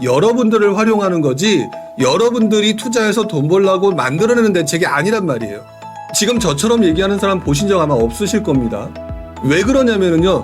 여러분들을 활용하는 거지 여러분들이 투자해서 돈 벌라고 만들어내는 대책이 아니란 말이에요. 지금 저처럼 얘기하는 사람 보신 적 아마 없으실 겁니다. 왜 그러냐면요.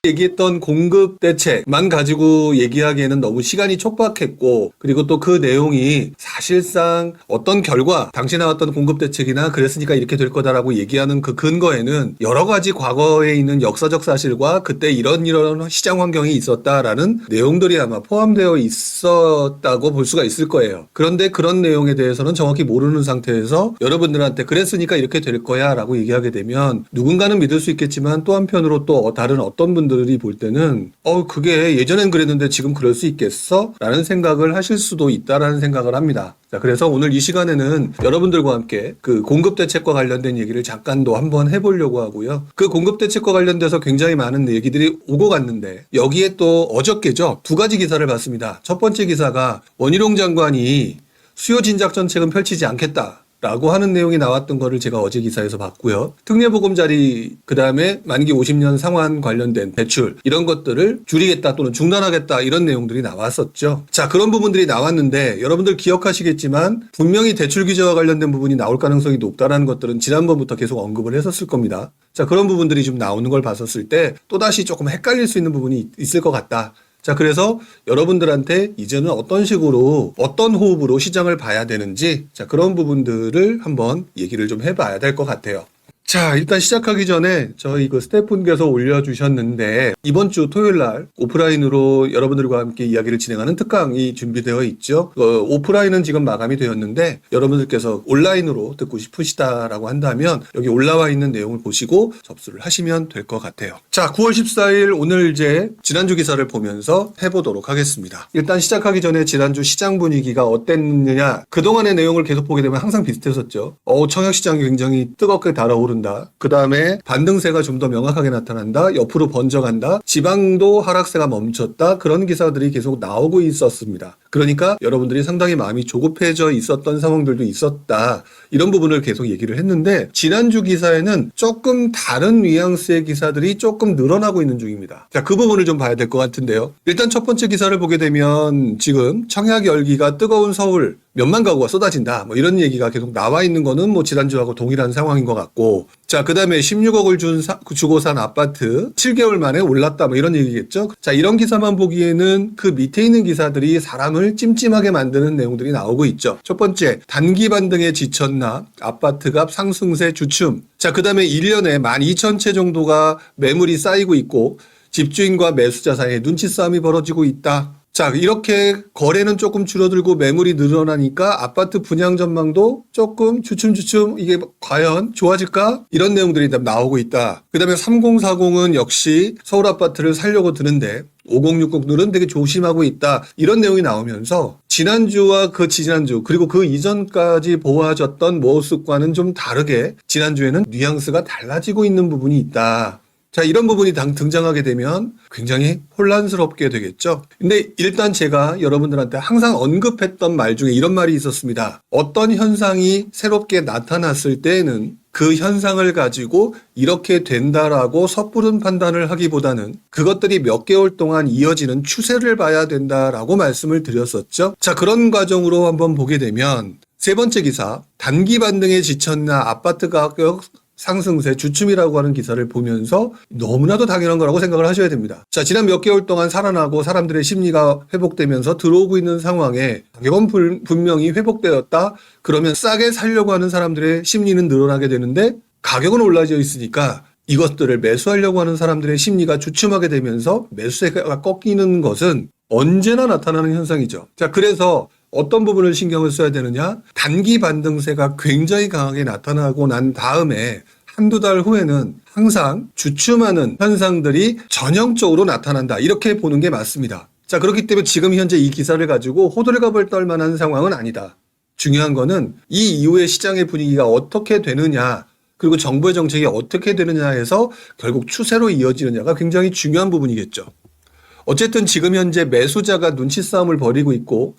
얘기했던 공급 대책만 가지고 얘기하기에는 너무 시간이 촉박했고, 그리고 또 그 내용이 사실상 어떤 결과, 당시 나왔던 공급 대책이나 그랬으니까 이렇게 될 거다라고 얘기하는 그 근거에는 여러 가지 과거에 있는 역사적 사실과 그때 이런 시장 환경이 있었다라는 내용들이 아마 포함되어 있었다고 볼 수가 있을 거예요. 그런데 그런 내용에 대해서는 정확히 모르는 상태에서 여러분들한테 그랬으니까 이렇게 될 거야 라고 얘기하게 되면 누군가는 믿을 수 있겠지만 또 한편으로 또 다른 어떤 분들이 볼 때는 그게 예전엔 그랬는데 지금 그럴 수 있겠어? 라는 생각을 하실 수도 있다라는 생각을 합니다. 자, 그래서 오늘 이 시간에는 여러분들과 함께 그 공급 대책과 관련된 얘기를 잠깐도 한번 해보려고 하고요. 그 공급 대책과 관련돼서 굉장히 많은 얘기들이 오고 갔는데 여기에 또 어저께죠. 두 가지 기사를 봤습니다. 첫 번째 기사가 원희룡 장관이 수요 진작 정책은 펼치지 않겠다 라고 하는 내용이 나왔던 거를 제가 어제 기사에서 봤고요. 특례보금자리, 그 다음에 만기 50년 상환 관련된 대출 이런 것들을 줄이겠다 또는 중단하겠다 이런 내용들이 나왔었죠. 자, 그런 부분들이 나왔는데 여러분들 기억하시겠지만 분명히 대출 규제와 관련된 부분이 나올 가능성이 높다라는 것들은 지난번부터 계속 언급을 했었을 겁니다. 자, 그런 부분들이 좀 나오는 걸 봤었을 때 또다시 조금 헷갈릴 수 있는 부분이 있을 것 같다. 자, 그래서 여러분들한테 이제는 어떤 식으로 어떤 호흡으로 시장을 봐야 되는지 그런 부분들을 한번 얘기를 좀 해봐야 될 것 같아요. 자, 일단 시작하기 전에 저희 그 스태프분께서 올려주셨는데 이번 주 토요일 날 오프라인으로 여러분들과 함께 이야기를 진행하는 특강이 준비되어 있죠. 오프라인은 지금 마감이 되었는데 여러분들께서 온라인으로 듣고 싶으시다라고 한다면 여기 올라와 있는 내용을 보시고 접수를 하시면 될 것 같아요. 자, 9월 14일 오늘 이제 지난주 기사를 보면서 해보도록 하겠습니다. 일단 시작하기 전에 지난주 시장 분위기가 어땠느냐, 그동안의 내용을 계속 보게 되면 항상 비슷했었죠. 청약시장이 굉장히 뜨겁게 달아오른다. 그 다음에 반등세가 좀 더 명확하게 나타난다. 옆으로 번져간다. 지방도 하락세가 멈췄다. 그런 기사들이 계속 나오고 있었습니다. 그러니까 여러분들이 상당히 마음이 조급해져 있었던 상황들도 있었다. 이런 부분을 계속 얘기를 했는데 지난주 기사에는 조금 다른 뉘앙스의 기사들이 조금 늘어나고 있는 중입니다. 자, 그 부분을 좀 봐야 될 것 같은데요. 일단 첫 번째 기사를 보게 되면 지금 청약 열기가 뜨거운 서울 몇만 가구가 쏟아진다. 이런 얘기가 계속 나와 있는 거는 지난주하고 동일한 상황인 것 같고. 자, 그 다음에 16억을 주고 산 아파트 7개월 만에 올랐다. 이런 얘기겠죠. 자, 이런 기사만 보기에는 그 밑에 있는 기사들이 사람을 찜찜하게 만드는 내용들이 나오고 있죠. 첫 번째, 단기 반등에 지쳤나? 아파트값 상승세 주춤. 자, 그 다음에 1년에 12,000채 정도가 매물이 쌓이고 있고 집주인과 매수자 사이에 눈치 싸움이 벌어지고 있다. 자, 이렇게 거래는 조금 줄어들고 매물이 늘어나니까 아파트 분양 전망도 조금 주춤주춤 이게 과연 좋아질까? 이런 내용들이 나오고 있다. 그 다음에 3040은 역시 서울 아파트를 살려고 드는데 5060은 되게 조심하고 있다. 이런 내용이 나오면서 지난주와 그 지난주 그리고 그 이전까지 보아졌던 모습과는 좀 다르게 지난주에는 뉘앙스가 달라지고 있는 부분이 있다. 자, 이런 부분이 등장하게 되면 굉장히 혼란스럽게 되겠죠. 근데 일단 제가 여러분들한테 항상 언급했던 말 중에 이런 말이 있었습니다. 어떤 현상이 새롭게 나타났을 때에는 그 현상을 가지고 이렇게 된다라고 섣부른 판단을 하기보다는 그것들이 몇 개월 동안 이어지는 추세를 봐야 된다라고 말씀을 드렸었죠. 자, 그런 과정으로 한번 보게 되면 세 번째 기사, 단기 반등에 지쳤나 아파트 가격 상승세 주춤이라고 하는 기사를 보면서 너무나도 당연한 거라고 생각을 하셔야 됩니다. 자, 지난 몇 개월 동안 살아나고 사람들의 심리가 회복되면서 들어오고 있는 상황에 가격은 분명히 회복되었다. 그러면 싸게 살려고 하는 사람들의 심리는 늘어나게 되는데 가격은 올라져 있으니까 이것들을 매수하려고 하는 사람들의 심리가 주춤하게 되면서 매수세가 꺾이는 것은 언제나 나타나는 현상이죠. 자, 그래서 어떤 부분을 신경을 써야 되느냐? 단기 반등세가 굉장히 강하게 나타나고 난 다음에 한두 달 후에는 항상 주춤하는 현상들이 전형적으로 나타난다. 이렇게 보는 게 맞습니다. 자, 그렇기 때문에 지금 현재 이 기사를 가지고 호들갑을 떨 만한 상황은 아니다. 중요한 거는 이 이후의 시장의 분위기가 어떻게 되느냐, 그리고 정부의 정책이 어떻게 되느냐에서 결국 추세로 이어지느냐가 굉장히 중요한 부분이겠죠. 어쨌든 지금 현재 매수자가 눈치 싸움을 벌이고 있고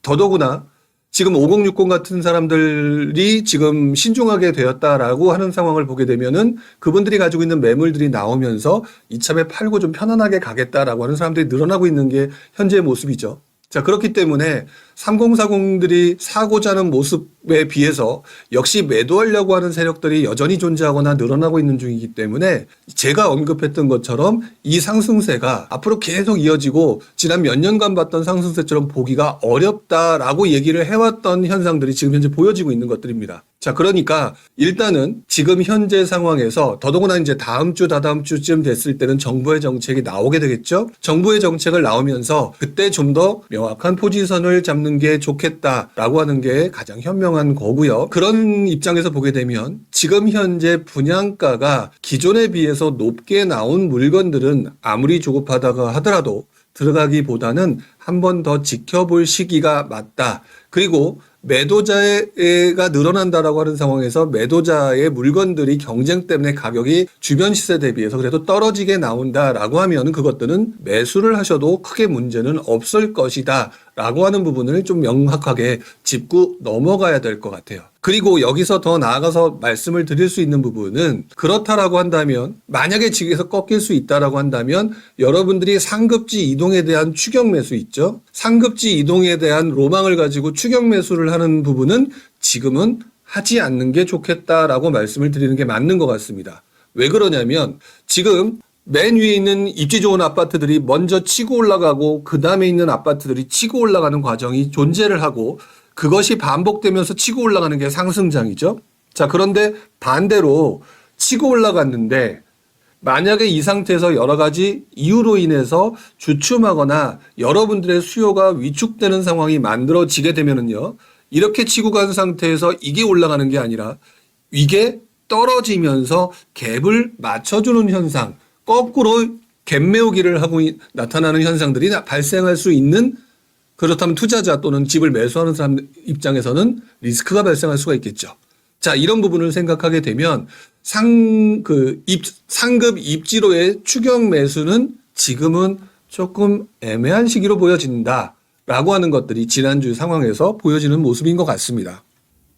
더더구나 지금 5060 같은 사람들이 지금 신중하게 되었다라고 하는 상황을 보게 되면은 그분들이 가지고 있는 매물들이 나오면서 이참에 팔고 좀 편안하게 가겠다라고 하는 사람들이 늘어나고 있는 게 현재의 모습이죠. 자, 그렇기 때문에 3040들이 사고자 하는 모습에 비해서 역시 매도하려고 하는 세력들이 여전히 존재하거나 늘어나고 있는 중이기 때문에 제가 언급했던 것처럼 이 상승세가 앞으로 계속 이어지고 지난 몇 년간 봤던 상승세처럼 보기가 어렵다라고 얘기를 해왔던 현상들이 지금 현재 보여지고 있는 것들입니다. 자, 그러니까 일단은 지금 현재 상황에서 더더구나 이제 다음 주, 다다음 주쯤 됐을 때는 정부의 정책이 나오게 되겠죠. 정부의 정책을 나오면서 그때 좀 더 명확한 포지션을 잡는 게 좋겠다라고 하는 게 가장 현명한 거고요. 그런 입장에서 보게 되면 지금 현재 분양가가 기존에 비해서 높게 나온 물건들은 아무리 조급하다가 하더라도 들어가기보다는 한 번 더 지켜볼 시기가 맞다. 그리고 매도자가 늘어난다라고 하는 상황에서 매도자의 물건들이 경쟁 때문에 가격이 주변 시세 대비해서 그래도 떨어지게 나온다라고 하면 그것들은 매수를 하셔도 크게 문제는 없을 것이다 라고 하는 부분을 좀 명확하게 짚고 넘어가야 될 것 같아요. 그리고 여기서 더 나아가서 말씀을 드릴 수 있는 부분은 그렇다라고 한다면 만약에 지금에서 꺾일 수 있다라고 한다면 여러분들이 상급지 이동에 대한 추격 매수 있죠. 상급지 이동에 대한 로망을 가지고 추격 매수를 하는 부분은 지금은 하지 않는 게 좋겠다라고 말씀을 드리는 게 맞는 것 같습니다. 왜 그러냐면 지금 맨 위에 있는 입지 좋은 아파트들이 먼저 치고 올라가고 그 다음에 있는 아파트들이 치고 올라가는 과정이 존재를 하고 그것이 반복되면서 치고 올라가는 게 상승장이죠. 자, 그런데 반대로 치고 올라갔는데 만약에 이 상태에서 여러 가지 이유로 인해서 주춤하거나 여러분들의 수요가 위축되는 상황이 만들어지게 되면은요, 이렇게 치고 간 상태에서 이게 올라가는 게 아니라 이게 떨어지면서 갭을 맞춰주는 현상, 거꾸로 갭 메우기를 하고 나타나는 현상들이 발생할 수 있는, 그렇다면 투자자 또는 집을 매수하는 사람 입장에서는 리스크가 발생할 수가 있겠죠. 자, 이런 부분을 생각하게 되면 상급 입지로의 추격 매수는 지금은 조금 애매한 시기로 보여진다라고 하는 것들이 지난주 상황에서 보여지는 모습인 것 같습니다.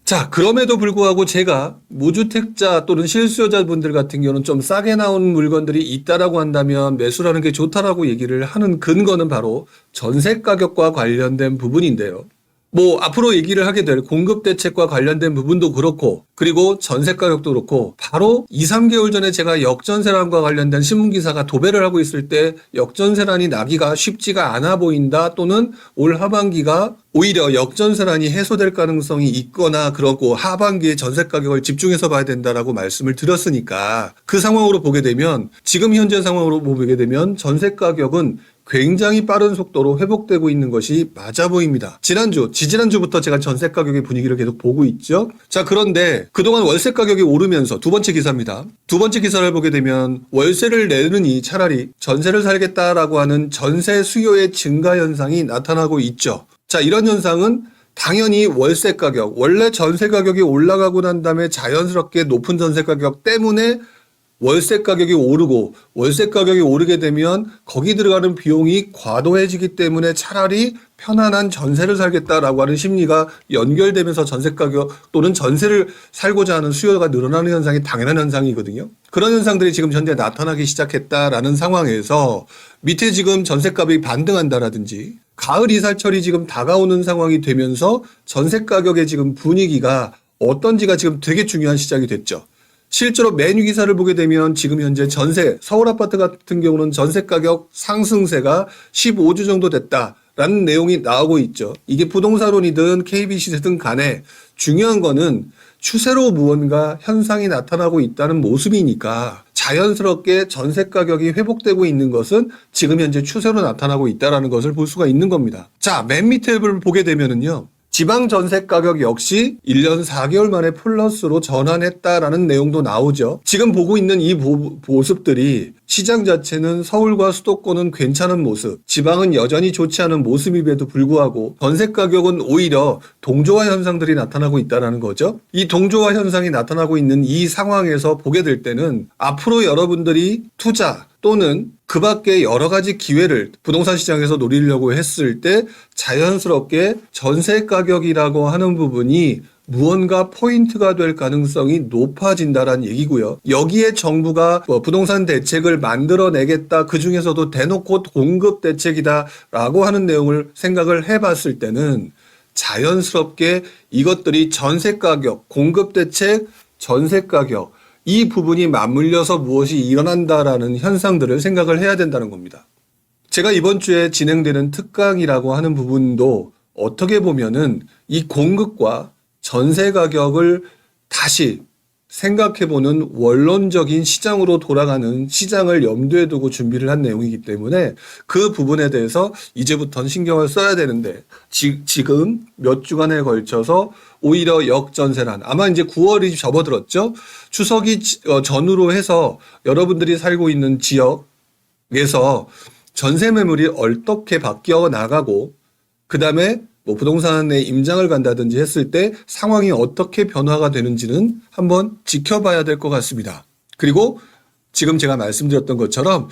자, 그럼에도 불구하고 제가 무주택자 또는 실수요자분들 같은 경우는 좀 싸게 나온 물건들이 있다라고 한다면 매수라는 게 좋다라고 얘기를 하는 근거는 바로 전세 가격과 관련된 부분인데요. 뭐 앞으로 얘기를 하게 될 공급 대책과 관련된 부분도 그렇고 그리고 전세 가격도 그렇고 바로 2, 3개월 전에 제가 역전세란과 관련된 신문기사가 도배를 하고 있을 때 역전세란이 나기가 쉽지가 않아 보인다 또는 올 하반기가 오히려 역전세란이 해소될 가능성이 있거나 그렇고 하반기에 전세 가격을 집중해서 봐야 된다라고 말씀을 드렸으니까 그 상황으로 보게 되면 지금 현재 상황으로 보게 되면 전세 가격은 굉장히 빠른 속도로 회복되고 있는 것이 맞아 보입니다. 지지난주부터 제가 전세 가격의 분위기를 계속 보고 있죠. 자, 그런데 그동안 월세 가격이 오르면서 두 번째 기사입니다. 두 번째 기사를 보게 되면 월세를 내느니 차라리 전세를 살겠다라고 하는 전세 수요의 증가 현상이 나타나고 있죠. 자, 이런 현상은 당연히 월세 가격, 원래 전세 가격이 올라가고 난 다음에 자연스럽게 높은 전세 가격 때문에 월세 가격이 오르고 월세 가격이 오르게 되면 거기 들어가는 비용이 과도해지기 때문에 차라리 편안한 전세를 살겠다라고 하는 심리가 연결되면서 전세 가격 또는 전세를 살고자 하는 수요가 늘어나는 현상이 당연한 현상이거든요. 그런 현상들이 지금 현재 나타나기 시작했다라는 상황에서 밑에 지금 전세값이 반등한다라든지 가을 이사철이 지금 다가오는 상황이 되면서 전세 가격의 지금 분위기가 어떤지가 지금 되게 중요한 시작이 됐죠. 실제로 맨 위 기사를 보게 되면 지금 현재 전세, 서울 아파트 같은 경우는 전세 가격 상승세가 15주 정도 됐다라는 내용이 나오고 있죠. 이게 부동산론이든 KB시세든 간에 중요한 거는 추세로 무언가 현상이 나타나고 있다는 모습이니까 자연스럽게 전세 가격이 회복되고 있는 것은 지금 현재 추세로 나타나고 있다는 것을 볼 수가 있는 겁니다. 자, 맨 밑에 보게 되면은요. 지방 전세 가격 역시 1년 4개월 만에 플러스로 전환했다라는 내용도 나오죠. 지금 보고 있는 이 모습들이 시장 자체는 서울과 수도권은 괜찮은 모습, 지방은 여전히 좋지 않은 모습임에도 불구하고 전세 가격은 오히려 동조화 현상들이 나타나고 있다는 거죠. 이 동조화 현상이 나타나고 있는 이 상황에서 보게 될 때는 앞으로 여러분들이 투자 또는 그 밖에 여러 가지 기회를 부동산 시장에서 노리려고 했을 때 자연스럽게 전세 가격이라고 하는 부분이 무언가 포인트가 될 가능성이 높아진다라는 얘기고요. 여기에 정부가 부동산 대책을 만들어내겠다. 그중에서도 대놓고 공급 대책이다라고 하는 내용을 생각을 해봤을 때는 자연스럽게 이것들이 전세 가격, 공급 대책, 전세 가격 이 부분이 맞물려서 무엇이 일어난다라는 현상들을 생각을 해야 된다는 겁니다. 제가 이번 주에 진행되는 특강이라고 하는 부분도 어떻게 보면은 이 공급과 전세 가격을 다시 생각해보는 원론적인 시장으로 돌아가는 시장을 염두에 두고 준비를 한 내용이기 때문에 그 부분에 대해서 이제부터는 신경을 써야 되는데 지금 몇 주간에 걸쳐서 오히려 역전세란 아마 이제 9월이 접어들었죠. 추석이 전후로 해서 여러분들이 살고 있는 지역에서 전세 매물이 어떻게 바뀌어 나가고 그다음에 부동산에 임장을 간다든지 했을 때 상황이 어떻게 변화가 되는지는 한번 지켜봐야 될 것 같습니다. 그리고 지금 제가 말씀드렸던 것처럼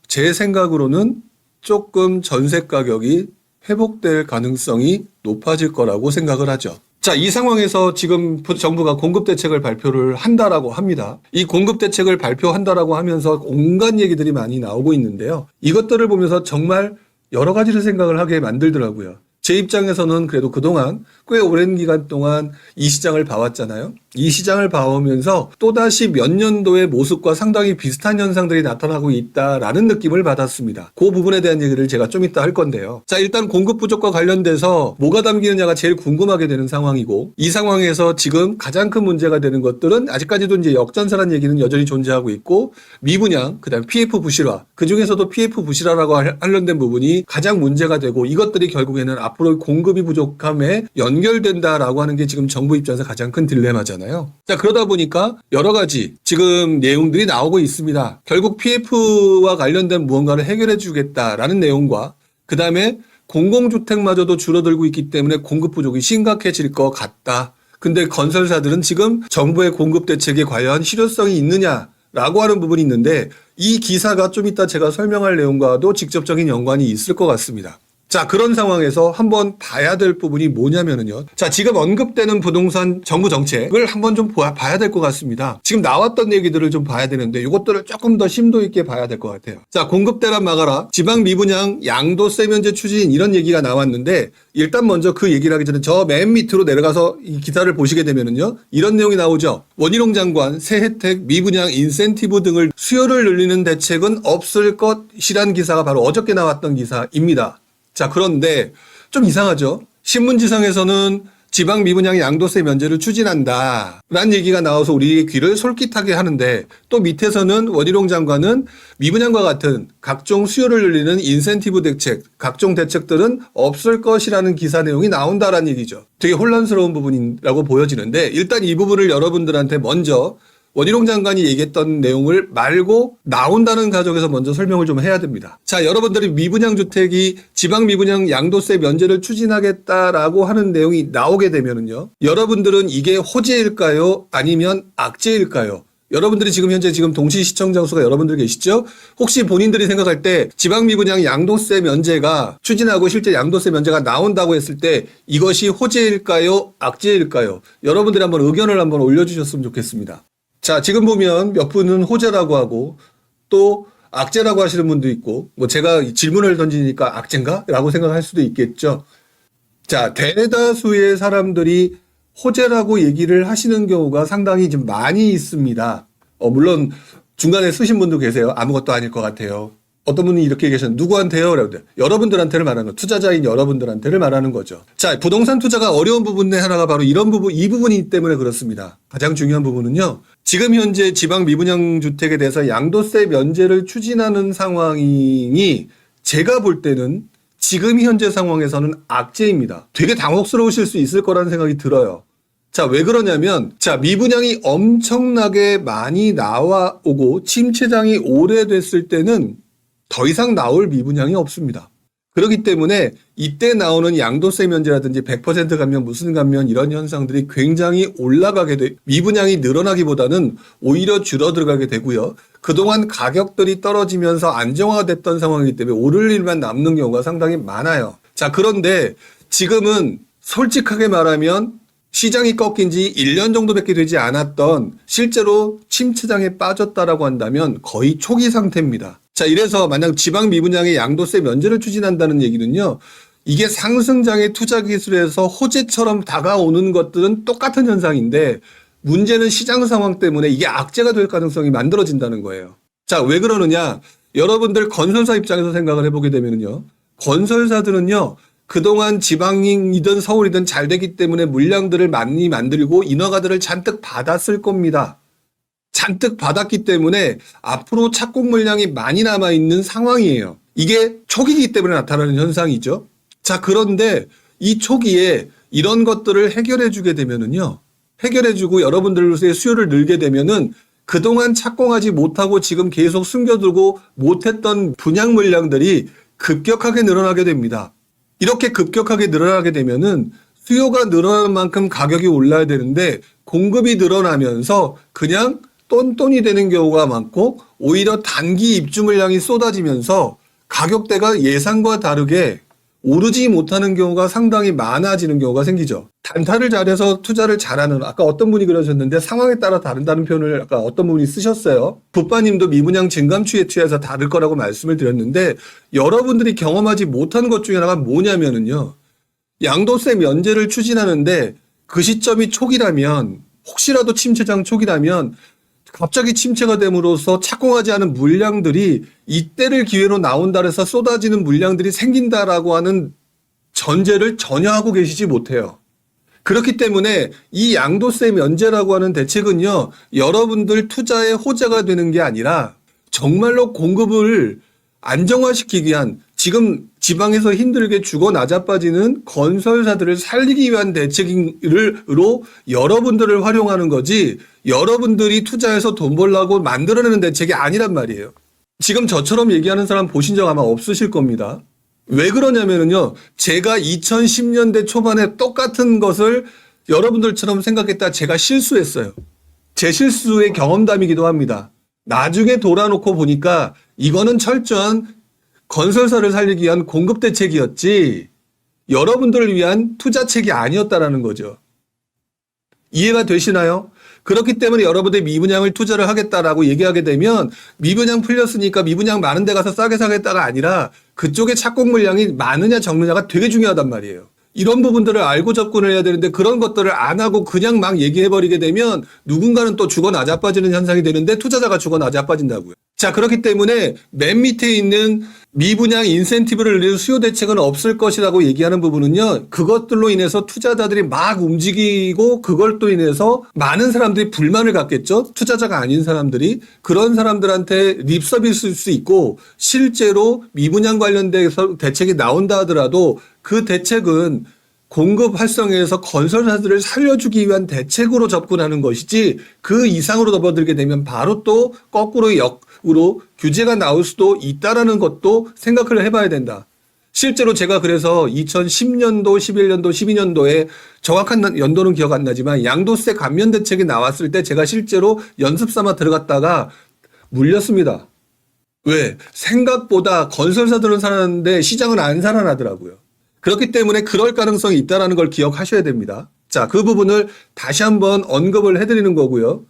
제 생각으로는 조금 전세 가격이 회복될 가능성이 높아질 거라고 생각을 하죠. 자, 이 상황에서 지금 정부가 공급 대책을 발표를 한다라고 합니다. 이 공급 대책을 발표한다라고 하면서 온갖 얘기들이 많이 나오고 있는데요. 이것들을 보면서 정말 여러 가지를 생각을 하게 만들더라고요. 제 입장에서는 그래도 그동안 꽤 오랜 기간 동안 이 시장을 봐왔잖아요. 이 시장을 봐오면서 또다시 몇 년도의 모습과 상당히 비슷한 현상들이 나타나고 있다라는 느낌을 받았습니다. 그 부분에 대한 얘기를 제가 좀 이따 할 건데요. 자, 일단 공급 부족과 관련돼서 뭐가 담기느냐가 제일 궁금하게 되는 상황이고 이 상황에서 지금 가장 큰 문제가 되는 것들은 아직까지도 이제 역전세라는 얘기는 여전히 존재하고 있고 미분양, 그다음에 PF 부실화, 그중에서도 PF 부실화라고 관련된 부분이 가장 문제가 되고 이것들이 결국에는 앞으로 공급이 부족함에 연결된다라고 하는 게 지금 정부 입장에서 가장 큰 딜레마잖아요. 자, 그러다 보니까 여러 가지 지금 내용들이 나오고 있습니다. 결국 PF와 관련된 무언가를 해결해 주겠다라는 내용과 그 다음에 공공주택마저도 줄어들고 있기 때문에 공급 부족이 심각해질 것 같다. 근데 건설사들은 지금 정부의 공급 대책에 과연 실효성이 있느냐라고 하는 부분이 있는데 이 기사가 좀 이따 제가 설명할 내용과도 직접적인 연관이 있을 것 같습니다. 자, 그런 상황에서 한번 봐야 될 부분이 뭐냐면은요. 자, 지금 언급되는 부동산 정부 정책을 한번 좀 봐야 될 것 같습니다. 지금 나왔던 얘기들을 좀 봐야 되는데 이것들을 조금 더 심도 있게 봐야 될 것 같아요. 자, 공급 대란 막아라. 지방 미분양 양도세 면제 추진 이런 얘기가 나왔는데 일단 먼저 그 얘기를 하기 전에 저 맨 밑으로 내려가서 이 기사를 보시게 되면은요. 이런 내용이 나오죠. 원희룡 장관 새 혜택 미분양 인센티브 등을 수요를 늘리는 대책은 없을 것이란 기사가 바로 어저께 나왔던 기사입니다. 자, 그런데 좀 이상하죠. 신문지상에서는 지방 미분양 양도세 면제를 추진한다 라는 얘기가 나와서 우리의 귀를 솔깃하게 하는데 또 밑에서는 원희룡 장관은 미분양과 같은 각종 수요를 늘리는 인센티브 대책, 각종 대책들은 없을 것이라는 기사 내용이 나온다라는 얘기죠. 되게 혼란스러운 부분이라고 보여지는데 일단 이 부분을 여러분들한테 먼저 원희룡 장관이 얘기했던 내용을 말고 나온다는 가정에서 먼저 설명을 좀 해야 됩니다. 자, 여러분들이 미분양 주택이 지방 미분양 양도세 면제를 추진하겠다라고 하는 내용이 나오게 되면은요. 여러분들은 이게 호재일까요? 아니면 악재일까요? 여러분들이 지금 현재 동시 시청 장소가 여러분들 계시죠? 혹시 본인들이 생각할 때 지방 미분양 양도세 면제가 추진하고 실제 양도세 면제가 나온다고 했을 때 이것이 호재일까요? 악재일까요? 여러분들이 한번 의견을 한번 올려주셨으면 좋겠습니다. 자, 지금 보면 몇 분은 호재라고 하고 또 악재라고 하시는 분도 있고 제가 질문을 던지니까 악재인가? 라고 생각할 수도 있겠죠. 자, 대다수의 사람들이 호재라고 얘기를 하시는 경우가 상당히 좀 많이 있습니다. 물론 중간에 쓰신 분도 계세요. 아무것도 아닐 것 같아요. 어떤 분이 이렇게 계셨는데 누구한테요? 여러분들한테를 말하는 거, 투자자인 여러분들한테를 말하는 거죠. 자, 부동산 투자가 어려운 부분 내 하나가 바로 이런 부분, 이 부분이기 때문에 그렇습니다. 가장 중요한 부분은요. 지금 현재 지방 미분양 주택에 대해서 양도세 면제를 추진하는 상황이 제가 볼 때는 지금 현재 상황에서는 악재입니다. 되게 당혹스러우실 수 있을 거라는 생각이 들어요. 자, 왜 그러냐면, 자, 미분양이 엄청나게 많이 나와오고 침체장이 오래됐을 때는 더 이상 나올 미분양이 없습니다. 그렇기 때문에 이때 나오는 양도세 면제라든지 100% 감면, 무슨 감면 이런 현상들이 굉장히 올라가게 돼 미분양이 늘어나기보다는 오히려 줄어들어가게 되고요. 그동안 가격들이 떨어지면서 안정화됐던 상황이기 때문에 오를 일만 남는 경우가 상당히 많아요. 자, 그런데 지금은 솔직하게 말하면 시장이 꺾인 지 1년 정도밖에 되지 않았던 실제로 침체장에 빠졌다라고 한다면 거의 초기 상태입니다. 자, 이래서 만약 지방 미분양의 양도세 면제를 추진한다는 얘기는요. 이게 상승장의 투자 기술에서 호재처럼 다가오는 것들은 똑같은 현상인데 문제는 시장 상황 때문에 이게 악재가 될 가능성이 만들어진다는 거예요. 자, 왜 그러느냐? 여러분들 건설사 입장에서 생각을 해보게 되면요. 건설사들은요. 그동안 지방이든 서울이든 잘 되기 때문에 물량들을 많이 만들고 인허가들을 잔뜩 받았을 겁니다. 잔뜩 받았기 때문에 앞으로 착공 물량이 많이 남아있는 상황이에요. 이게 초기이기 때문에 나타나는 현상이죠. 자, 그런데 이 초기에 이런 것들을 해결해주게 되면은요. 해결해주고 여러분들의 수요를 늘게 되면은 그동안 착공하지 못하고 지금 계속 숨겨두고 못했던 분양 물량들이 급격하게 늘어나게 됩니다. 이렇게 급격하게 늘어나게 되면은 수요가 늘어나는 만큼 가격이 올라야 되는데 공급이 늘어나면서 그냥 똔똔이 되는 경우가 많고 오히려 단기 입주 물량이 쏟아지면서 가격대가 예상과 다르게 오르지 못하는 경우가 상당히 많아지는 경우가 생기죠. 단타를 잘해서 투자를 잘하는, 아까 어떤 분이 그러셨는데 상황에 따라 다른다는 표현을 아까 어떤 분이 쓰셨어요. 붓바님도 미분양 증감추에 취해서 다를 거라고 말씀을 드렸는데 여러분들이 경험하지 못한 것 중에 하나가 뭐냐면은요. 양도세 면제를 추진하는데 그 시점이 초기라면 혹시라도 침체장 초기라면 갑자기 침체가 됨으로써 착공하지 않은 물량들이 이때를 기회로 나온다 해서 쏟아지는 물량들이 생긴다라고 하는 전제를 전혀 하고 계시지 못해요. 그렇기 때문에 이 양도세 면제라고 하는 대책은요, 여러분들 투자의 호재가 되는 게 아니라 정말로 공급을 안정화시키기 위한 지금 지방에서 힘들게 죽어 나자빠지는 건설사들을 살리기 위한 대책으로 여러분들을 활용하는 거지 여러분들이 투자해서 돈 벌라고 만들어내는 대책이 아니란 말이에요. 지금 저처럼 얘기하는 사람 보신 적 아마 없으실 겁니다. 왜 그러냐면요. 제가 2010년대 초반에 똑같은 것을 여러분들처럼 생각했다 제가 실수했어요. 제 실수의 경험담이기도 합니다. 나중에 돌아놓고 보니까 이거는 철저한 건설사를 살리기 위한 공급 대책이었지 여러분들을 위한 투자책이 아니었다라는 거죠. 이해가 되시나요? 그렇기 때문에 여러분들이 미분양을 투자를 하겠다라고 얘기하게 되면 미분양 풀렸으니까 미분양 많은 데 가서 싸게 사겠다가 아니라 그쪽에 착공 물량이 많으냐 적느냐가 되게 중요하단 말이에요. 이런 부분들을 알고 접근을 해야 되는데 그런 것들을 안 하고 그냥 막 얘기해버리게 되면 누군가는 또 죽어 나자빠지는 현상이 되는데 투자자가 죽어 나자빠진다고요. 자, 그렇기 때문에 맨 밑에 있는 미분양 인센티브를 늘리는 수요 대책은 없을 것이라고 얘기하는 부분은요. 그것들로 인해서 투자자들이 막 움직이고 그걸 또 인해서 많은 사람들이 불만을 갖겠죠. 투자자가 아닌 사람들이. 그런 사람들한테 립서비스일 수 있고 실제로 미분양 관련돼서 대책이 나온다 하더라도 그 대책은 공급 활성화에서 건설사들을 살려주기 위한 대책으로 접근하는 것이지 그 이상으로 접어들게 되면 바로 또 거꾸로 역으로 규제가 나올 수도 있다라는 것도 생각을 해봐야 된다. 실제로 제가 그래서 2010년도, 11년도, 12년도에 정확한 연도는 기억 안 나지만 양도세 감면 대책이 나왔을 때 제가 실제로 연습 삼아 들어갔다가 물렸습니다. 왜? 생각보다 건설사들은 살아나는데 시장은 안 살아나더라고요. 그렇기 때문에 그럴 가능성이 있다는 걸 기억하셔야 됩니다. 자, 그 부분을 다시 한번 언급을 해드리는 거고요.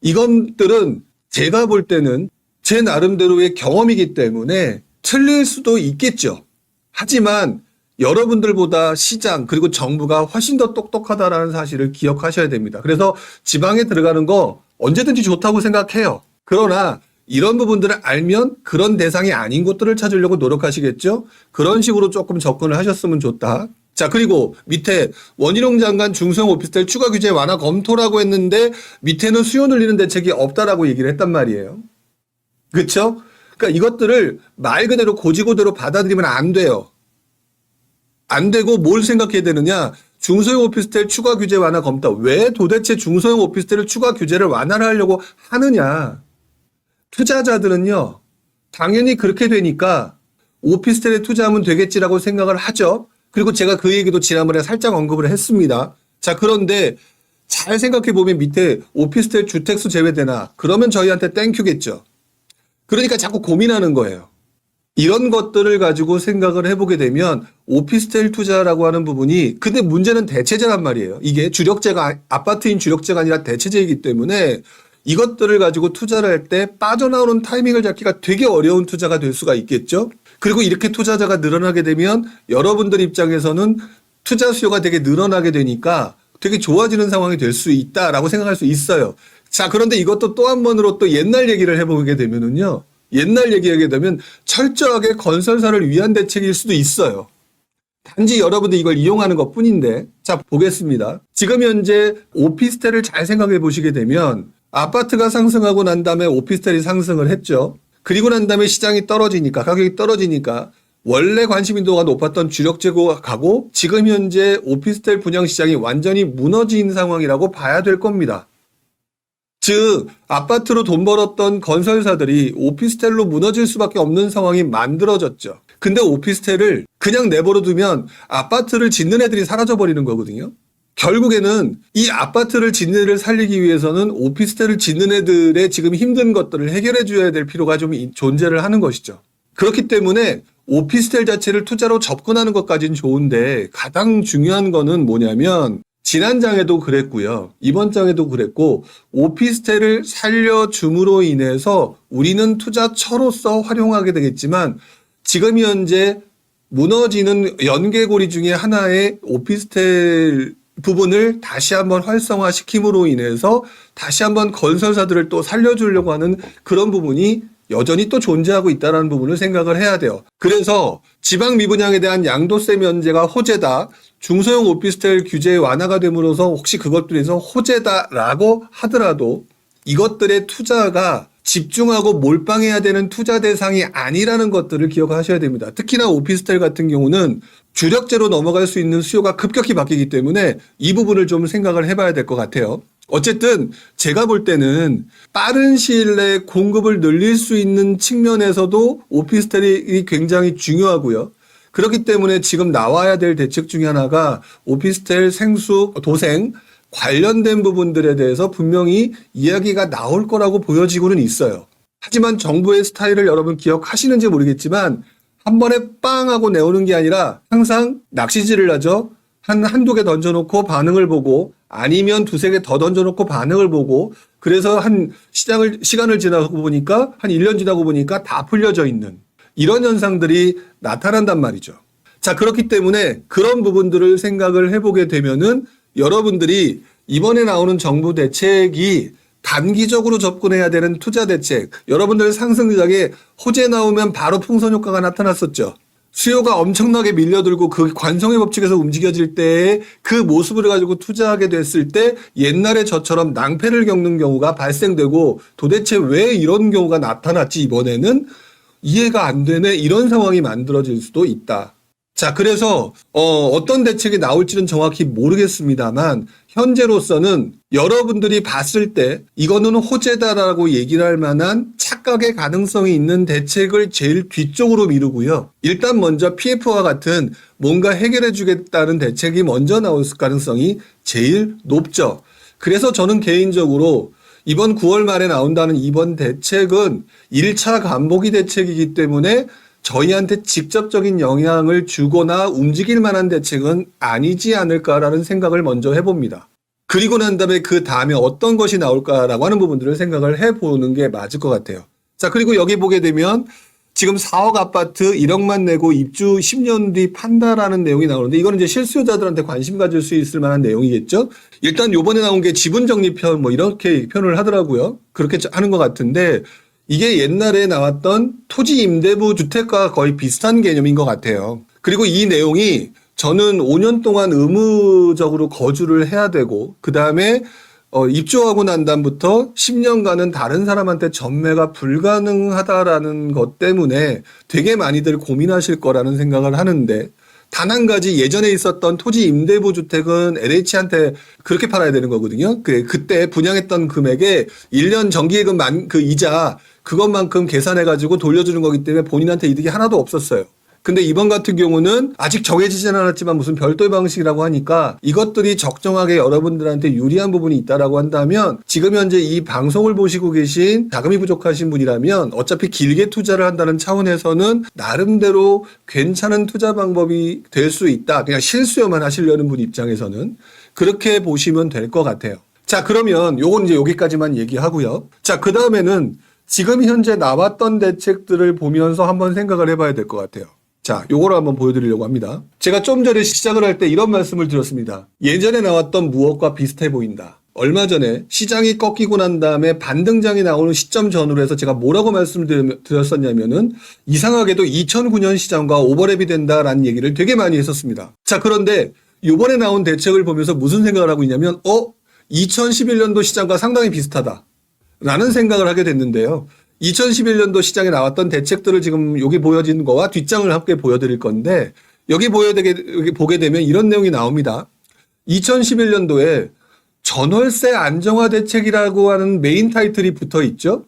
이것들은 제가 볼 때는 제 나름대로의 경험이기 때문에 틀릴 수도 있겠죠. 하지만 여러분들보다 시장 그리고 정부가 훨씬 더 똑똑하다는 사실을 기억하셔야 됩니다. 그래서 지방에 들어가는 거 언제든지 좋다고 생각해요. 그러나 이런 부분들을 알면 그런 대상이 아닌 곳들을 찾으려고 노력하시겠죠? 그런 식으로 조금 접근을 하셨으면 좋다. 자, 그리고 밑에 원희룡 장관 중소형 오피스텔 추가 규제 완화 검토라고 했는데 밑에는 수요 늘리는 대책이 없다라고 얘기를 했단 말이에요. 그렇죠? 그러니까 이것들을 말 그대로 고지고대로 받아들이면 안 돼요. 안 되고 뭘 생각해야 되느냐? 중소형 오피스텔 추가 규제 완화 검토. 왜 도대체 중소형 오피스텔을 추가 규제를 완화를 하려고 하느냐? 투자자들은요, 당연히 그렇게 되니까 오피스텔에 투자하면 되겠지라고 생각을 하죠. 그리고 제가 그 얘기도 지난번에 살짝 언급을 했습니다. 자, 그런데 잘 생각해 보면 밑에 오피스텔 주택수 제외되나? 그러면 저희한테 땡큐겠죠. 그러니까 자꾸 고민하는 거예요. 이런 것들을 가지고 생각을 해보게 되면 오피스텔 투자라고 하는 부분이, 근데 문제는 대체제란 말이에요. 이게 주력재가, 아파트인 주력재가 아니라 대체제이기 때문에 이것들을 가지고 투자를 할 때 빠져나오는 타이밍을 잡기가 되게 어려운 투자가 될 수가 있겠죠. 그리고 이렇게 투자자가 늘어나게 되면 여러분들 입장에서는 투자 수요가 되게 늘어나게 되니까 되게 좋아지는 상황이 될 수 있다라고 생각할 수 있어요. 자, 그런데 이것도 또 한 번으로 또 옛날 얘기를 해보게 되면은요. 옛날 얘기하게 되면 철저하게 건설사를 위한 대책일 수도 있어요. 단지 여러분들 이걸 이용하는 것 뿐인데, 자, 보겠습니다. 지금 현재 오피스텔을 잘 생각해 보시게 되면 아파트가 상승하고 난 다음에 오피스텔이 상승을 했죠. 그리고 난 다음에 시장이 떨어지니까, 가격이 떨어지니까 원래 관심 인도가 높았던 주력재고가 가고 지금 현재 오피스텔 분양 시장이 완전히 무너진 상황이라고 봐야 될 겁니다. 즉 아파트로 돈 벌었던 건설사들이 오피스텔로 무너질 수밖에 없는 상황이 만들어졌죠. 근데 오피스텔을 그냥 내버려 두면 아파트를 짓는 애들이 사라져버리는 거거든요. 결국에는 이 아파트를 짓는 애를 살리기 위해서는 오피스텔을 짓는 애들의 지금 힘든 것들을 해결해 줘야 될 필요가 좀 존재를 하는 것이죠. 그렇기 때문에 오피스텔 자체를 투자로 접근하는 것까지는 좋은데 가장 중요한 거는 뭐냐면, 지난 장에도 그랬고요. 이번 장에도 그랬고, 오피스텔을 살려줌으로 인해서 우리는 투자처로서 활용하게 되겠지만 지금 현재 무너지는 연계고리 중에 하나의 오피스텔 부분을 다시 한번 활성화시킴으로 인해서 다시 한번 건설사들을 또 살려주려고 하는 그런 부분이 여전히 또 존재하고 있다는 부분을 생각을 해야 돼요. 그래서 지방 미분양에 대한 양도세 면제가 호재다, 중소형 오피스텔 규제 완화가 됨으로써 혹시 그것들에서 호재다라고 하더라도 이것들의 투자가 집중하고 몰빵해야 되는 투자 대상이 아니라는 것들을 기억하셔야 됩니다. 특히나 오피스텔 같은 경우는 주력재로 넘어갈 수 있는 수요가 급격히 바뀌기 때문에 이 부분을 좀 생각을 해봐야 될 것 같아요. 어쨌든 제가 볼 때는 빠른 시일 내에 공급을 늘릴 수 있는 측면에서도 오피스텔이 굉장히 중요하고요. 그렇기 때문에 지금 나와야 될 대책 중에 하나가 오피스텔 생수, 도생 관련된 부분들에 대해서 분명히 이야기가 나올 거라고 보여지고는 있어요. 하지만 정부의 스타일을 여러분 기억하시는지 모르겠지만 한 번에 빵 하고 내오는 게 아니라 항상 낚시질을 하죠. 한두 개 던져놓고 반응을 보고, 아니면 두세 개 더 던져놓고 반응을 보고, 그래서 시간을 지나고 보니까 한 1년 지나고 보니까 다 풀려져 있는 이런 현상들이 나타난단 말이죠. 자, 그렇기 때문에 그런 부분들을 생각을 해보게 되면은 여러분들이 이번에 나오는 정부 대책이 단기적으로 접근해야 되는 투자 대책, 여러분들 상승장에 호재 나오면 바로 풍선 효과가 나타났었죠. 수요가 엄청나게 밀려들고 그 관성의 법칙에서 움직여질 때의 그 모습을 가지고 투자하게 됐을 때 옛날에 저처럼 낭패를 겪는 경우가 발생되고, 도대체 왜 이런 경우가 나타났지 이번에는 이해가 안 되네, 이런 상황이 만들어질 수도 있다. 자, 그래서 어떤 대책이 나올지는 정확히 모르겠습니다만 현재로서는 여러분들이 봤을 때 이거는 호재다라고 얘기를 할 만한 착각의 가능성이 있는 대책을 제일 뒤쪽으로 미루고요. 일단 먼저 PF와 같은 뭔가 해결해 주겠다는 대책이 먼저 나올 가능성이 제일 높죠. 그래서 저는 개인적으로 이번 9월 말에 나온다는 이번 대책은 1차 간보기 대책이기 때문에 저희한테 직접적인 영향을 주거나 움직일 만한 대책은 아니지 않을까라는 생각을 먼저 해봅니다. 그리고 난 다음에 그 다음에 어떤 것이 나올까라고 하는 부분들을 생각을 해보는 게 맞을 것 같아요. 자, 그리고 여기 보게 되면 지금 4억 아파트 1억만 내고 입주 10년 뒤 판다라는 내용이 나오는데, 이거는 이제 실수요자들한테 관심 가질 수 있을 만한 내용이겠죠. 일단 요번에 나온 게 지분정리편 뭐 이렇게 표현을 하더라고요. 그렇게 하는 것 같은데 이게 옛날에 나왔던 토지 임대부 주택과 거의 비슷한 개념인 것 같아요. 그리고 이 내용이 저는 5년 동안 의무적으로 거주를 해야 되고, 그 다음에 입주하고 난 다음부터 10년간은 다른 사람한테 전매가 불가능하다라는 것 때문에 되게 많이들 고민하실 거라는 생각을 하는데, 단 한 가지, 예전에 있었던 토지 임대부 주택은 LH한테 그렇게 팔아야 되는 거거든요. 그때 분양했던 금액에 1년 정기예금 그 이자 그것만큼 계산해가지고 돌려주는 거기 때문에 본인한테 이득이 하나도 없었어요. 근데 이번 같은 경우는 아직 정해지진 않았지만 무슨 별도의 방식이라고 하니까 이것들이 적정하게 여러분들한테 유리한 부분이 있다라고 한다면 지금 현재 이 방송을 보시고 계신 자금이 부족하신 분이라면 어차피 길게 투자를 한다는 차원에서는 나름대로 괜찮은 투자 방법이 될 수 있다. 그냥 실수요만 하시려는 분 입장에서는 그렇게 보시면 될 것 같아요. 자, 그러면 요건 이제 여기까지만 얘기하고요. 자, 그 다음에는 지금 현재 나왔던 대책들을 보면서 한번 생각을 해봐야 될 것 같아요. 자, 요거를 한번 보여드리려고 합니다. 제가 좀 전에 시작을 할 때 이런 말씀을 드렸습니다. 예전에 나왔던 무엇과 비슷해 보인다. 얼마 전에 시장이 꺾이고 난 다음에 반등장이 나오는 시점 전후로 해서 제가 뭐라고 말씀드렸었냐면은 이상하게도 2009년 시장과 오버랩이 된다라는 얘기를 되게 많이 했었습니다. 자, 그런데 이번에 나온 대책을 보면서 무슨 생각을 하고 있냐면 2011년도 시장과 상당히 비슷하다 라는 생각을 하게 됐는데요. 2011년도 시장에 나왔던 대책들을 지금 여기 보여진 거와 뒷장을 함께 보여드릴 건데 여기 보게 되면 이런 내용이 나옵니다. 2011년도에 전월세 안정화 대책이라고 하는 메인 타이틀이 붙어 있죠.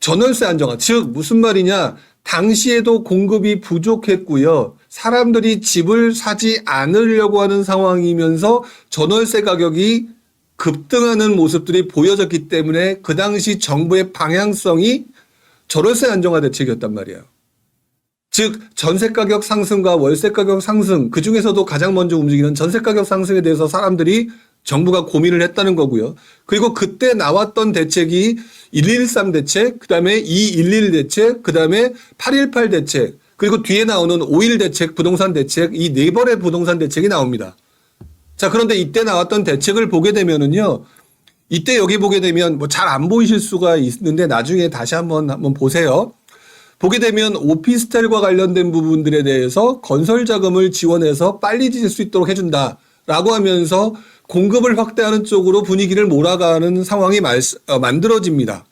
전월세 안정화, 즉 무슨 말이냐, 당시에도 공급이 부족했고요. 사람들이 집을 사지 않으려고 하는 상황이면서 전월세 가격이 급등하는 모습들이 보여졌기 때문에 그 당시 정부의 방향성이 전월세 안정화 대책이었단 말이에요. 즉 전세 가격 상승과 월세 가격 상승, 그중에서도 가장 먼저 움직이는 전세 가격 상승에 대해서 사람들이 정부가 고민을 했다는 거고요. 그리고 그때 나왔던 대책이 113 대책, 그다음에 211 대책, 그다음에 818 대책, 그리고 뒤에 나오는 5.1 대책, 부동산 대책, 이 네 번의 부동산 대책이 나옵니다. 자, 그런데 이때 나왔던 대책을 보게 되면은요, 이때 여기 보게 되면 뭐 잘 안 보이실 수가 있는데 나중에 다시 한번 보세요. 보게 되면 오피스텔과 관련된 부분들에 대해서 건설 자금을 지원해서 빨리 지을 수 있도록 해준다라고 하면서 공급을 확대하는 쪽으로 분위기를 몰아가는 상황이 만들어집니다.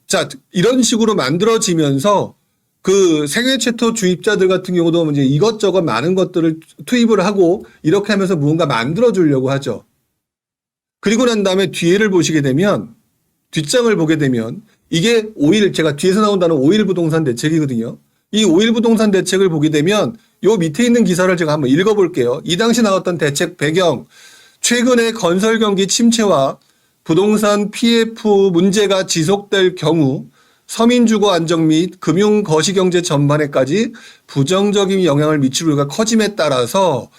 자, 이런 식으로 만들어지면서 그 세계 최초 주입자들 같은 경우도 이제 이것저것 많은 것들을 투입을 하고 이렇게 하면서 무언가 만들어주려고 하죠. 그리고 난 다음에 뒤에를 보시게 되면, 뒷장을 보게 되면 이게 5.1, 제가 뒤에서 나온다는 5.1 부동산 대책이거든요. 이 5.1 부동산 대책을 보게 되면 요 밑에 있는 기사를 제가 한번 읽어볼게요. 이 당시 나왔던 대책 배경, 최근에 건설 경기 침체와 부동산 PF 문제가 지속될 경우 서민 주거 안정 및 금융 거시 경제 전반에까지 부정적인 영향을 미칠 우려가 커짐에 따라서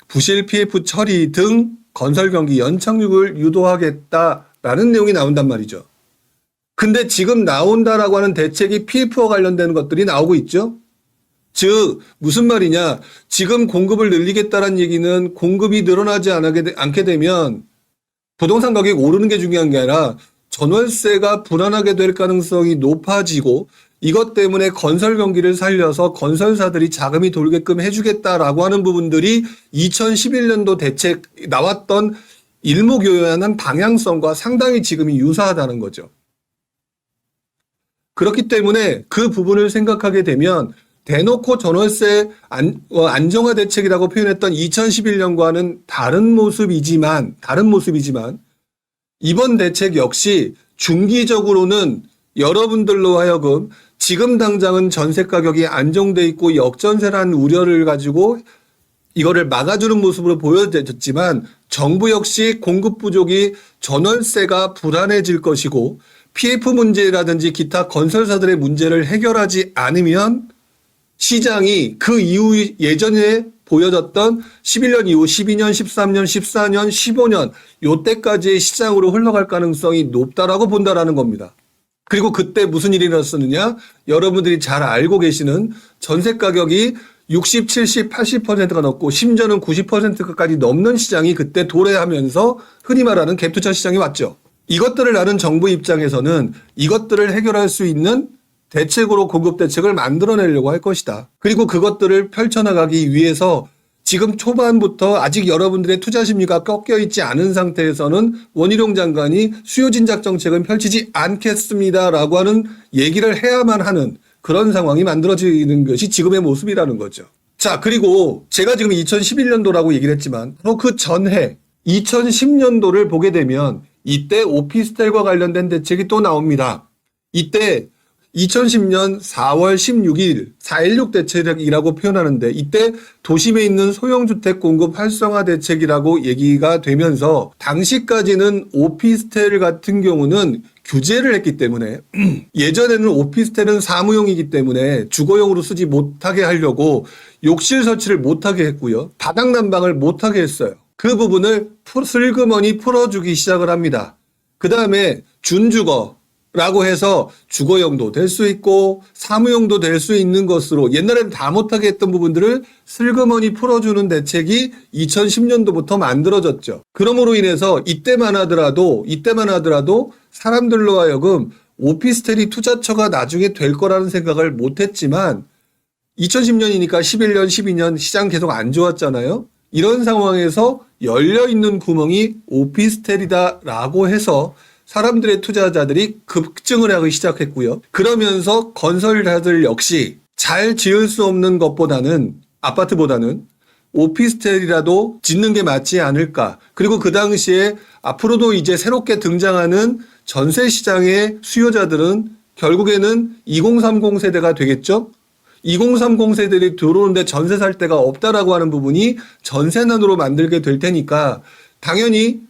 부실 PF 처리 등 건설 경기 연착륙을 유도하겠다라는 내용이 나온단 말이죠. 근데 지금 나온다라고 하는 대책이 PF와 관련되는 것들이 나오고 있죠. 즉 무슨 말이냐, 지금 공급을 늘리겠다는 얘기는 공급이 늘어나지 않게 되면 부동산 가격이 오르는 게 중요한 게 아니라 전월세가 불안하게 될 가능성이 높아지고 이것 때문에 건설 경기를 살려서 건설사들이 자금이 돌게끔 해주겠다라고 하는 부분들이 2011년도 대책 나왔던 일목요연한 방향성과 상당히 지금이 유사하다는 거죠. 그렇기 때문에 그 부분을 생각하게 되면 대놓고 전월세 안정화 대책이라고 표현했던 2011년과는 다른 모습이지만 이번 대책 역시 중기적으로는 여러분들로 하여금 지금 당장은 전세 가격이 안정돼 있고 역전세라는 우려를 가지고 이거를 막아주는 모습으로 보여졌지만 정부 역시 공급 부족이 전월세가 불안해질 것이고 PF 문제라든지 기타 건설사들의 문제를 해결하지 않으면 시장이 그 이후 예전에 보여졌던 11년 이후 12년, 13년, 14년, 15년 요때까지의 시장으로 흘러갈 가능성이 높다라고 본다라는 겁니다. 그리고 그때 무슨 일이 일어났었느냐? 여러분들이 잘 알고 계시는 전세 가격이 60, 70, 80%가 넘고 심지어는 90%까지 넘는 시장이 그때 도래하면서 흔히 말하는 갭투자 시장이 왔죠. 이것들을 아는 정부 입장에서는 이것들을 해결할 수 있는 대책으로 공급 대책을 만들어내려고 할 것이다. 그리고 그것들을 펼쳐나가기 위해서 지금 초반부터 아직 여러분들의 투자 심리가 꺾여 있지 않은 상태에서는 원희룡 장관이 수요 진작 정책은 펼치지 않겠습니다라고 하는 얘기를 해야만 하는 그런 상황이 만들어지는 것이 지금의 모습이라는 거죠. 자, 그리고 제가 지금 2011년도라고 얘기를 했지만 그 전해 2010년도를 보게 되면 이때 오피스텔과 관련된 대책이 또 나옵니다. 이때 2010년 4월 16일 4.16 대책이라고 표현하는데 이때 도심에 있는 소형주택 공급 활성화 대책이라고 얘기가 되면서 당시까지는 오피스텔 같은 경우는 규제를 했기 때문에 예전에는 오피스텔은 사무용이기 때문에 주거용으로 쓰지 못하게 하려고 욕실 설치를 못하게 했고요. 바닥 난방을 못하게 했어요. 그 부분을 슬그머니 풀어주기 시작을 합니다. 그 다음에 준주거라고 해서 주거용도 될 수 있고 사무용도 될 수 있는 것으로 옛날에는 다 못하게 했던 부분들을 슬그머니 풀어주는 대책이 2010년도부터 만들어졌죠. 그러므로 인해서 이때만 하더라도 사람들로 하여금 오피스텔이 투자처가 나중에 될 거라는 생각을 못했지만 2010년이니까 11년, 12년 시장 계속 안 좋았잖아요. 이런 상황에서 열려있는 구멍이 오피스텔이다라고 해서 사람들의 투자자들이 급증을 하기 시작했고요. 그러면서 건설사들 역시 잘 지을 수 없는 것보다는 아파트보다는 오피스텔이라도 짓는 게 맞지 않을까. 그리고 그 당시에 앞으로도 이제 새롭게 등장하는 전세 시장의 수요자들은 결국에는 2030 세대가 되겠죠. 2030 세대들이 들어오는데 전세 살 데가 없다라고 하는 부분이 전세난으로 만들게 될 테니까 당연히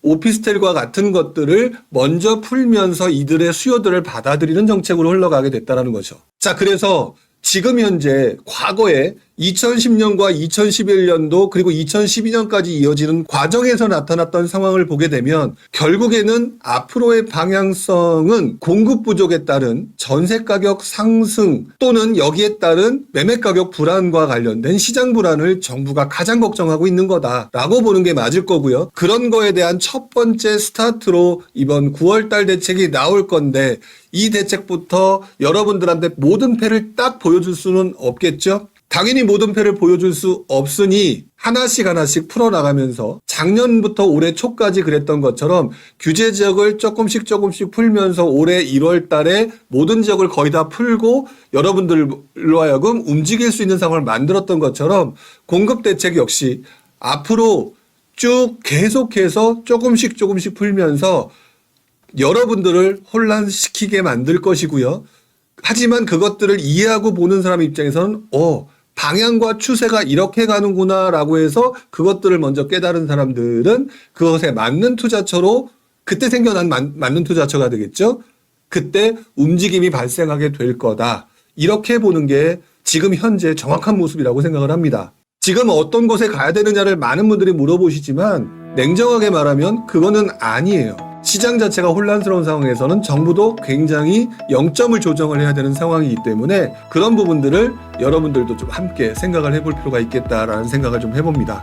오피스텔과 같은 것들을 먼저 풀면서 이들의 수요들을 받아들이는 정책으로 흘러가게 됐다는 거죠. 자, 그래서 지금 현재 과거에 2010년과 2011년도 그리고 2012년까지 이어지는 과정에서 나타났던 상황을 보게 되면 결국에는 앞으로의 방향성은 공급 부족에 따른 전세 가격 상승 또는 여기에 따른 매매 가격 불안과 관련된 시장 불안을 정부가 가장 걱정하고 있는 거다라고 보는 게 맞을 거고요. 그런 거에 대한 첫 번째 스타트로 이번 9월달 대책이 나올 건데 이 대책부터 여러분들한테 모든 패를 딱 보여줄 수는 없겠죠? 당연히 모든 패를 보여줄 수 없으니 하나씩 풀어나가면서 작년부터 올해 초까지 그랬던 것처럼 규제 지역을 조금씩 풀면서 올해 1월 달에 모든 지역을 거의 다 풀고 여러분들로 하여금 움직일 수 있는 상황을 만들었던 것처럼 공급 대책 역시 앞으로 쭉 계속해서 조금씩 풀면서 여러분들을 혼란시키게 만들 것이고요. 하지만 그것들을 이해하고 보는 사람 입장에서는 방향과 추세가 이렇게 가는구나 라고 해서 그것들을 먼저 깨달은 사람들은 그것에 맞는 투자처로 그때 생겨난 맞는 투자처가 되겠죠. 그때 움직임이 발생하게 될 거다. 이렇게 보는 게 지금 현재 정확한 모습이라고 생각을 합니다. 지금 어떤 곳에 가야 되느냐를 많은 분들이 물어보시지만 냉정하게 말하면 그거는 아니에요. 시장 자체가 혼란스러운 상황에서는 정부도 굉장히 영점을 조정을 해야 되는 상황이기 때문에 그런 부분들을 여러분들도 좀 함께 생각을 해볼 필요가 있겠다라는 생각을 좀 해봅니다.